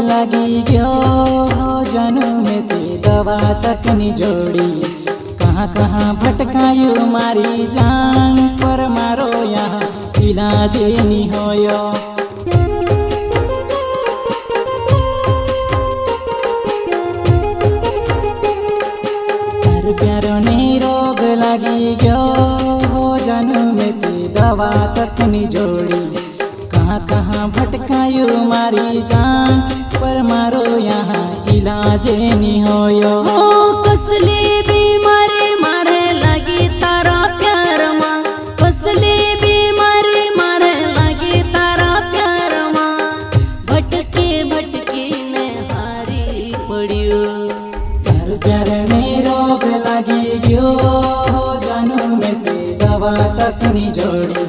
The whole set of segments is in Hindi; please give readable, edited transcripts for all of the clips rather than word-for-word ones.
लगी गयो जानू में से दवा तक निजोड़ी। कहाँ कहाँ भटकायो मारी जान पर मारो यहाँ इलाज नहीं होयो। तार प्यारो ने रोग लगी गयो जानू में से दवा तक निजोड़ी। कहाँ कहाँ भटकायो मारी जान पर मारो यहाँ इलाज नहीं होयो। कसली बीमारी मारे लगी तारा प्यार माँ, कसली बीमारी मारे लगी तारा प्यार माँ। भटके भटके ने हारी पड़ियो। तार प्यार ने रोग लगी गयो जानू में से दवा तक निजोड़ी।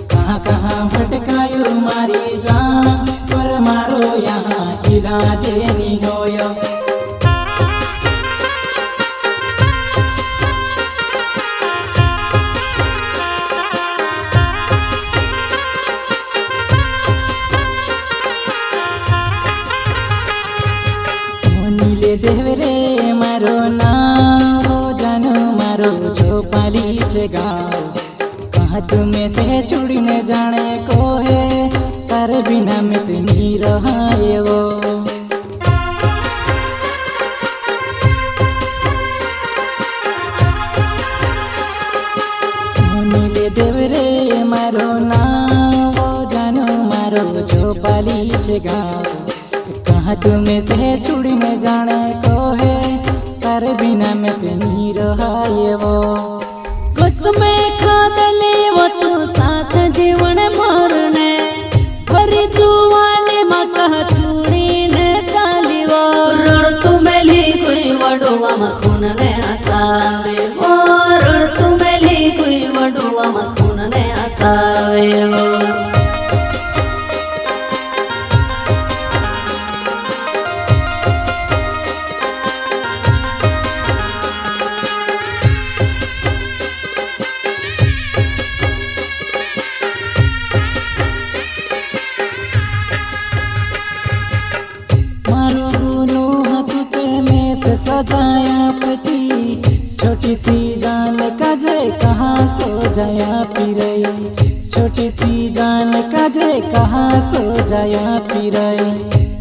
कहाँ कहाँ भटकायो मारी जान पर मारो यहाँ इलाज नहीं होयो। नीले देवरे मारो ना हो जानू मारो जो पाली छे गाँव। कहाँ तुम्हें से छुड़ी न जाने को है तार बिना में से नहीं रहाए वो। नीले देवरे मारो ना हो जानू मारो जो पाली छे गाँव। कहाँ तुम्हें से छुड़ी न जाने को है तार बिना में से नहीं रहाए वो। कसमे खादले वो तू साथ जीवन मरने भरी जुवाने मका छुड़ी ने चाली वो। रण तू मेली कोई वडुआ मखून ने आसावे वो, रण तू मेली कोई वडुआ मखून ने आसावे वो। सजाया पति छोटी सी जान कजे कहाँ सो जाया पिरई। छोटी सी जान कजे कहाँ सो जाया पिरई।